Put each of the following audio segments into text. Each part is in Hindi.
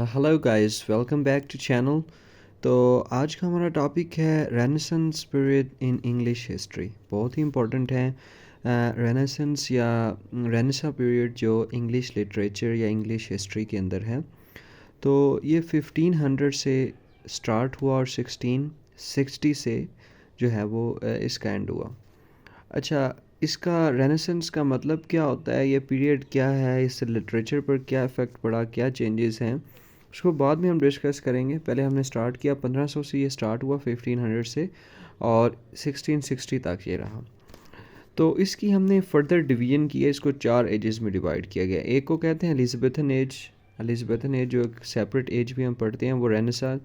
Hello guys, welcome back to channel. तो आज का हमारा टॉपिक है renaissance period in English history. बहुत ही इम्पोर्टेंट है रेनेसेंस या रेनेसा पीरियड जो इंग्लिश लिटरेचर या इंग्लिश हिस्ट्री के अंदर है। तो ये 1500 से स्टार्ट हुआ और 1660 से जो है वो इसका एंड हुआ। अच्छा, इसका रेनेसेंस का मतलब क्या होता है, ये पीरियड क्या है, इससे लिटरेचर पर क्या इफ़ेक्ट पड़ा, क्या चेंजेस हैं, उसको बाद में हम डिस्कस करेंगे। पहले हमने स्टार्ट किया 1500 से, ये स्टार्ट हुआ 1500 से और 1660 तक ये रहा। तो इसकी हमने फर्दर डिवीजन किया, इसको 4 एजेस में डिवाइड किया गया। एक को कहते हैं एलिज़ाबेथन एज। एलिज़ाबेथन एज जो एक सेपरेट एज भी हम पढ़ते हैं, वो रेनेसां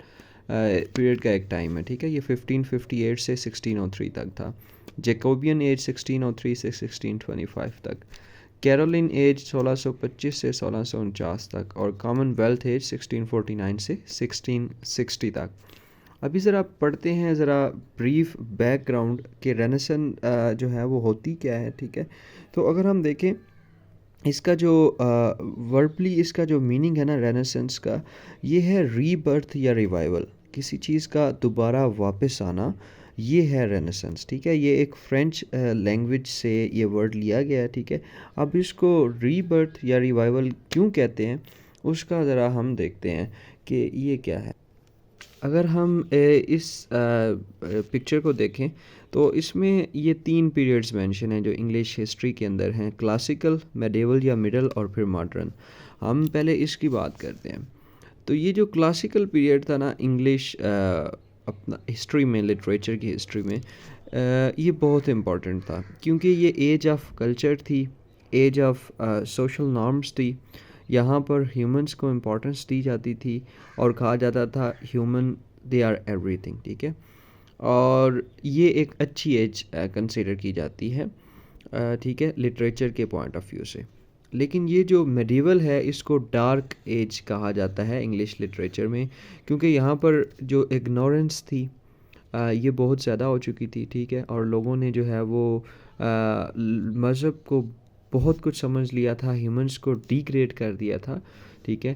पीरियड का एक टाइम है, ठीक है। ये 1558 से 1603 तक था। जैकोबियन एज 1603 से 1625 तक। कैरोलिन एज 1625 से 1649 तक और कॉमनवेल्थ एज 1649 से 1660 तक। अभी ज़रा पढ़ते हैं ज़रा ब्रीफ बैकग्राउंड के रेनेसन जो है वो होती क्या है, ठीक है। तो अगर हम देखें इसका जो वर्बली इसका जो मीनिंग है ना रेनेसेंस का, ये है रीबर्थ या रिवाइवल, किसी चीज़ का दोबारा वापस आना, ये है रेनेसेंस, ठीक है। ये एक फ्रेंच लैंग्वेज से ये वर्ड लिया गया है, ठीक है। अब इसको रीबर्थ या रिवाइवल क्यों कहते हैं, उसका ज़रा हम देखते हैं कि ये क्या है। अगर हम इस पिक्चर को देखें तो इसमें ये 3 पीरियड्स मेंशन हैं जो इंग्लिश हिस्ट्री के अंदर हैं, क्लासिकल, मेडिवल या मिडल और फिर मॉडर्न। हम पहले इसकी बात करते हैं। तो ये जो क्लासिकल पीरियड था ना इंग्लिश अपना हिस्ट्री में, लिटरेचर की हिस्ट्री में, ये बहुत इम्पोर्टेंट था क्योंकि ये एज ऑफ कल्चर थी, एज ऑफ सोशल नॉर्म्स थी। यहाँ पर ह्यूमंस को इम्पोर्टेंस दी जाती थी और कहा जाता था ह्यूमन दे आर एवरीथिंग, ठीक है। और ये एक अच्छी एज कंसिडर की जाती है, ठीक है, लिटरेचर के पॉइंट ऑफ व्यू से। लेकिन ये जो मेडिवल है इसको डार्क एज कहा जाता है इंग्लिश लिटरेचर में, क्योंकि यहाँ पर जो इग्नोरेंस थी ये बहुत ज़्यादा हो चुकी थी, ठीक है। और लोगों ने जो है वो मज़हब को बहुत कुछ समझ लिया था, ह्यूमंस को डिग्रेड कर दिया था, ठीक है।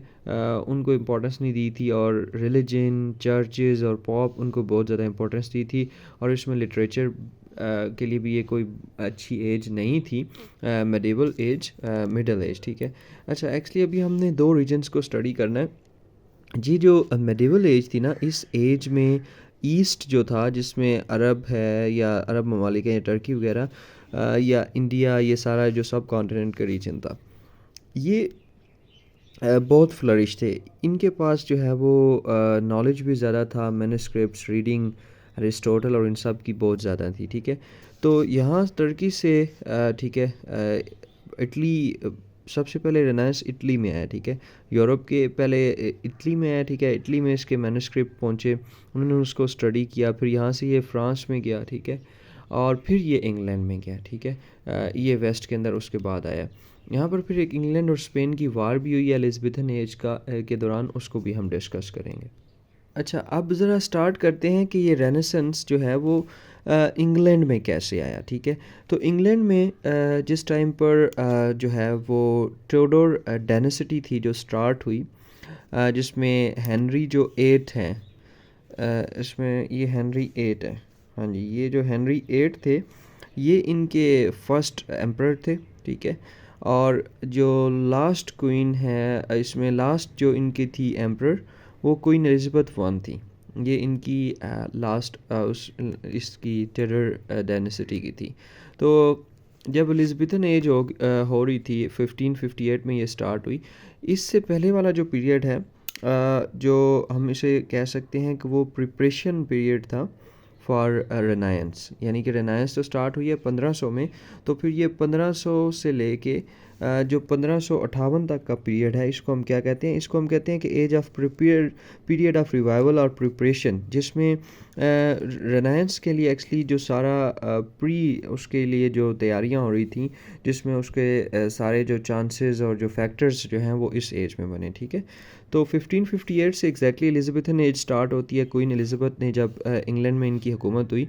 उनको इम्पोर्टेंस नहीं दी थी और रिलीजन, चर्चेज़ और पॉप उनको बहुत ज़्यादा इम्पोर्टेंस दी थी। और इसमें लिटरेचर के लिए भी ये कोई अच्छी एज नहीं थी, मेडिवल एज, मिडल एज, ठीक है। अच्छा, एक्चुअली अभी हमने 2 रीजन्स को स्टडी करना है जी। जो मेडिवल एज थी ना, इस एज में ईस्ट जो था, जिसमें अरब है या अरब ममालिक हैं या टर्की वगैरह या इंडिया, ये सारा जो सब कॉन्टिनेंट का रीजन था, ये बहुत फ्लरिश थे। इनके पास जो है वो नॉलेज भी ज़्यादा था, मैन्युस्क्रिप्ट्स, रीडिंग, अरिस्टोटल और इन सब की बहुत ज़्यादा थी, ठीक है। तो यहाँ टर्की से, ठीक है, इटली, सबसे पहले रेनेसांस इटली में आया, ठीक है। यूरोप के पहले इटली में आया, ठीक है। इटली में इसके मैन्युस्क्रिप्ट पहुँचे, उन्होंने उसको स्टडी किया, फिर यहाँ से ये फ्रांस में गया, ठीक है। और फिर ये इंग्लैंड में गया, ठीक है। ये वेस्ट के अंदर उसके बाद आया। यहाँ पर फिर एक इंग्लैंड और स्पेन की वार भी हुई है एलिज़ाबेथन एज के दौरान, उसको भी हम डिस्कस करेंगे। अच्छा, अब ज़रा स्टार्ट करते हैं कि ये रेनेसेंस जो है वो इंग्लैंड में कैसे आया, ठीक है। तो इंग्लैंड में जिस टाइम पर जो है वो ट्यूडोर डायनेसिटी थी जो स्टार्ट हुई, जिसमें हेनरी जो 8 हैं, इसमें ये हेनरी 8 है, हाँ जी, ये जो हेनरी 8 थे ये इनके फर्स्ट एम्परर थे, ठीक है। और जो लास्ट क्वीन है, इसमें लास्ट जो इनकी थी एम्परर, वो क्वीन एलिज़ाबेथ 1 थी। ये इनकी लास्ट उस इसकी टेरर डायनेसिटी की थी। तो जब एलिज़ाबेथन एज हो रही थी 1558 में ये स्टार्ट हुई। इससे पहले वाला जो पीरियड है, जो हम इसे कह सकते हैं कि वो प्रिपरेशन पीरियड था फॉर रेनायंस, यानी कि रेनायंस तो स्टार्ट हुई है 1500 में, तो फिर ये 1500 से लेके जो 1558 तक का पीरियड है, इसको हम क्या कहते हैं, इसको हम कहते हैं कि age of period of revival और प्रिपरेशन, जिसमें रेनायंस के लिए एक्चुअली जो सारा प्री उसके लिए जो तैयारियां हो रही थी, जिसमें उसके सारे जो चांसेस और जो फैक्टर्स जो हैं वो इस एज में बने, ठीक है। तो 1558 से एग्जैक्टली एलिज़ाबेथन एज स्टार्ट होती है। क्वीन एलिज़ाबेथ ने जब इंग्लैंड में इनकी हुकूमत हुई,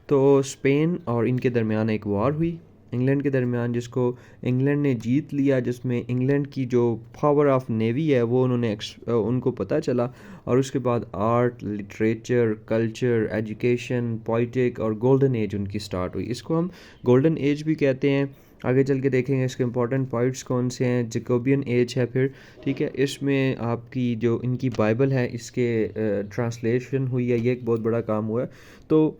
तो स्पेन और इनके दरमियान एक वार हुई, इंग्लैंड के दरमियान, जिसको इंग्लैंड ने जीत लिया, जिसमें इंग्लैंड की जो पावर ऑफ नेवी है वो उनको पता चला। और उसके बाद art, literature, culture, education, politic और गोल्डन एज उनकी स्टार्ट हुई। इसको हम गोल्डन एज भी कहते हैं। आगे चल के देखेंगे इसके इंपॉर्टेंट पॉइंट्स कौन से हैं। जैकोबियन एज है फिर, ठीक है। इसमें आपकी जो इनकी बाइबल है इसके ट्रांसलेशन हुई है, ये एक बहुत बड़ा काम हुआ है। तो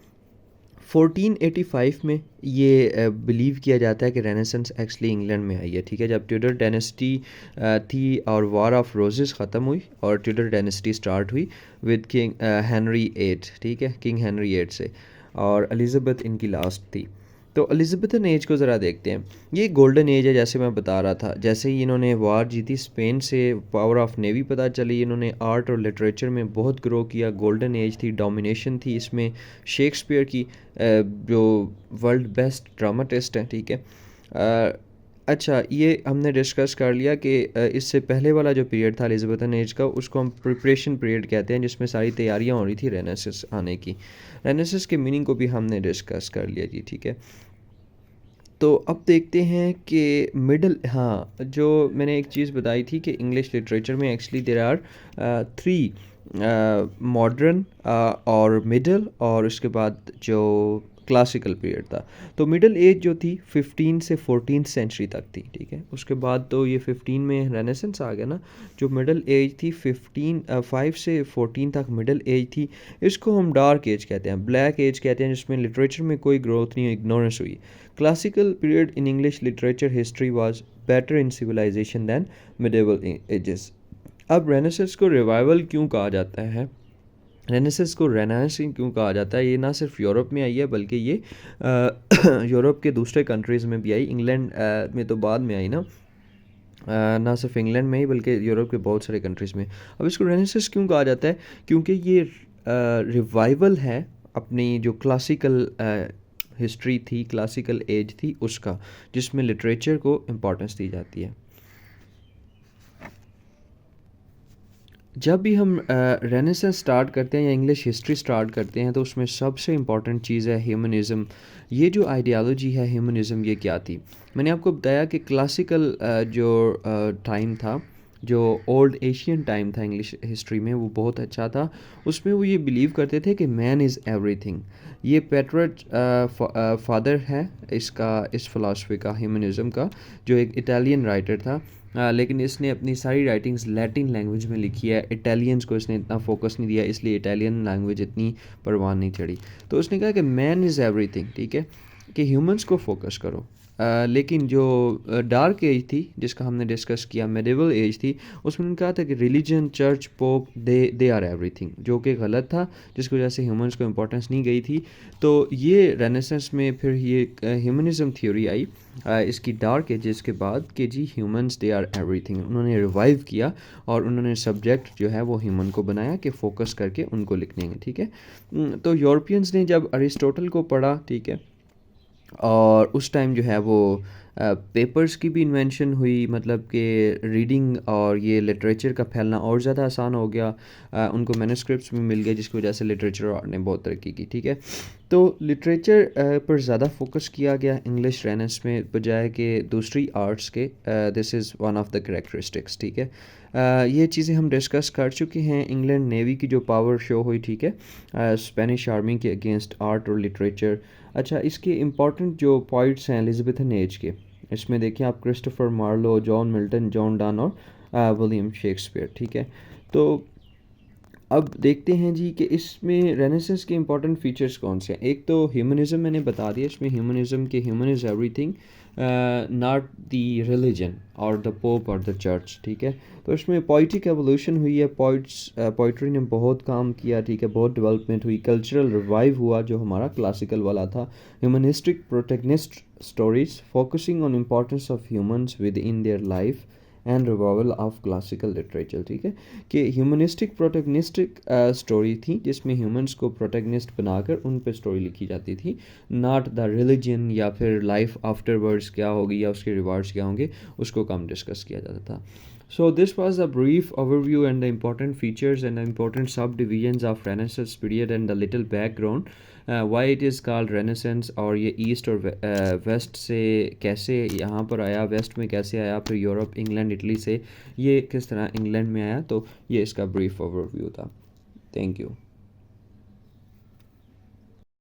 1485 में ये बिलीव किया जाता है कि रेनेसेंस एक्चुअली इंग्लैंड में आई है, ठीक है। जब ट्यूडर डायनेस्टी थी और वॉर ऑफ रोजेस ख़त्म हुई और ट्यूडर डायनेस्टी स्टार्ट हुई विद किंग हेनरी एट, ठीक है, किंग हेनरी एट से, और एलिज़ाबेथ इनकी लास्ट थी। तो एलिज़ाबेथन एज को ज़रा देखते हैं। ये गोल्डन एज है, जैसे मैं बता रहा था। जैसे ही इन्होंने वार जीती स्पेन से, पावर ऑफ नेवी पता चली, इन्होंने आर्ट और लिटरेचर में बहुत ग्रो किया। गोल्डन एज थी, डोमिनेशन थी इसमें। शेक्सपियर की जो वर्ल्ड बेस्ट ड्रामाटिस्ट हैं, ठीक है। अच्छा, ये हमने डिस्कस कर लिया कि इससे पहले वाला जो पीरियड था एलिज़ाबेथन एज का, उसको हम प्रिपरेशन पीरियड कहते हैं, जिसमें सारी तैयारियां हो रही थी रेनेसेंस आने की। रेनेसेंस के मीनिंग को भी हमने डिस्कस कर लिया जी, ठीक है। तो अब देखते हैं कि मिडल, हाँ, जो मैंने एक चीज़ बताई थी कि इंग्लिश लिटरेचर में एक्चुअली देयर आर 3, मॉडर्न और मिडल और उसके बाद जो क्लासिकल पीरियड था। तो मिडल एज जो थी 15 से 14th सेंचुरी तक थी, ठीक है। उसके बाद तो ये 15 में रेनेसेंस आ गया ना। जो मिडल एज थी 5 से 14 तक मिडल एज थी। इसको हम डार्क एज कहते हैं, ब्लैक एज कहते हैं, जिसमें लिटरेचर में कोई ग्रोथ नहीं, इग्नोरेंस हुई। Classical period in English literature history was better in civilization than medieval ages. अब रेनेसेंस को रिवाइवल क्यों कहा जाता है, रेनेसेंस को रेनाइसिंग क्यों कहा जाता है, ये ना सिर्फ यूरोप में आई है बल्कि ये यूरोप के दूसरे कंट्रीज़ में भी आई। इंग्लैंड में तो बाद में आई ना, ना सिर्फ इंग्लैंड में ही बल्कि यूरोप के बहुत सारे कंट्रीज़ में। अब इसको रेनेसेंस क्यों कहा जाता है, क्योंकि ये रिवाइवल है अपनी जो क्लासिकल हिस्ट्री थी, क्लासिकल एज थी उसका, जिसमें लिटरेचर को इम्पोर्टेंस दी जाती है। जब भी हम रेनेसेंस स्टार्ट करते हैं या इंग्लिश हिस्ट्री स्टार्ट करते हैं तो उसमें सबसे इम्पॉर्टेंट चीज़ है ह्यूमनिज़म। ये जो आइडियालॉजी है ह्यूमनिज़म, ये क्या थी? मैंने आपको बताया कि क्लासिकल जो टाइम था, जो ओल्ड एशियन टाइम था इंग्लिश हिस्ट्री में, वो बहुत अच्छा था। उसमें वो ये बिलीव करते थे कि मैन इज़ एवरीथिंग। ये पेट्रोट फादर है इसका, इस फ़िलासफ़ी का, ह्यूमनिज़म का, जो एक इटालियन राइटर था। लेकिन इसने अपनी सारी राइटिंग्स लैटिन लैंग्वेज में लिखी है। इटालियंस को इसने इतना फोकस नहीं दिया, इसलिए इटालियन लैंग्वेज इतनी परवान नहीं चढ़ी। तो उसने कहा कि मैन इज़ एवरीथिंग, ठीक है, कि ह्यूमंस को फोकस करो। लेकिन जो डार्क एज थी जिसका हमने डिस्कस किया, मेडिवल एज थी, उसमें उन्होंने कहा था कि religion, church, pope, they are everything, जो कि गलत था, जिसकी वजह से ह्यूमंस को इम्पोर्टेंस नहीं गई थी। तो ये रेनेसेंस में फिर ये ह्यूमनिज़म थ्योरी आई इसकी डार्क एजेस के बाद, कि जी ह्यूमंस दे आर एवरीथिंग। उन्होंने रिवाइव किया और उन्होंने सब्जेक्ट जो है वो ह्यूमन को बनाया कि फोकस करके उनको लिखने हैं, ठीक है। तो यूरोपियंस ने जब अरिस्टोटल को पढ़ा, ठीक है, और उस टाइम जो है वो पेपर्स की भी इन्वेंशन हुई, मतलब कि रीडिंग और ये लिटरेचर का फैलना और ज़्यादा आसान हो गया। उनको मैन्युस्क्रिप्ट्स भी मिल गए, जिसकी वजह से लिटरेचर ने बहुत तरक्की की, ठीक है। तो लिटरेचर पर ज़्यादा फोकस किया गया इंग्लिश रेनेस में बजाय कि दूसरी आर्ट्स के। This is one of the characteristics, ठीक है। ये चीज़ें हम डिस्कस कर चुके हैं। इंग्लैंड नेवी की जो पावर शो हुई, ठीक है, स्पेनिश आर्मी के अगेंस्ट आर्ट और लिटरेचर। अच्छा, इसके इम्पॉर्टेंट जो पॉइंट्स हैं एलिज़ाबेथन एज के, इसमें देखिए आप Christopher Marlowe, John Milton, John Donne और विलियम शेक्सपियर, ठीक है। तो अब देखते हैं जी कि इसमें रेनेसेंस के इंपॉर्टेंट फीचर्स कौन से हैं। एक तो ह्यूमनिज़म मैंने बता दिया, इसमें ह्यूमनिज़म के human is everything, not the religion और द पोप और द चर्च, ठीक है। तो इसमें पोइटिक एवोल्यूशन हुई है, पोइट्री ने बहुत काम किया, ठीक है, बहुत डेवलपमेंट हुई। कल्चरल रिवाइव हुआ जो हमारा क्लासिकल वाला था। Humanistic protagonist stories focusing on importance of humans with in their life and revival of classical literature, ठीक है, कि ह्यूमनिस्टिक प्रोटेगनिस्टिक स्टोरी थी जिसमें ह्यूमंस को प्रोटेगनिस्ट बनाकर उन पे स्टोरी लिखी जाती थी, नॉट द रिलीजन या फिर लाइफ आफ्टरवर्ड्स क्या होगी या उसके रिवार्ड्स क्या होंगे, उसको कम डिस्कस किया जाता था। So this was a brief overview and the important features and the important subdivisions of Renaissance period and the little background. Why it is called renaissance, और ये ईस्ट और वेस्ट से कैसे यहाँ पर आया, वेस्ट में कैसे आया, फिर यूरोप, इंग्लैंड, इटली से ये किस तरह इंग्लैंड में आया। तो ये इसका ब्रीफ ओवरव्यू था। Thank you.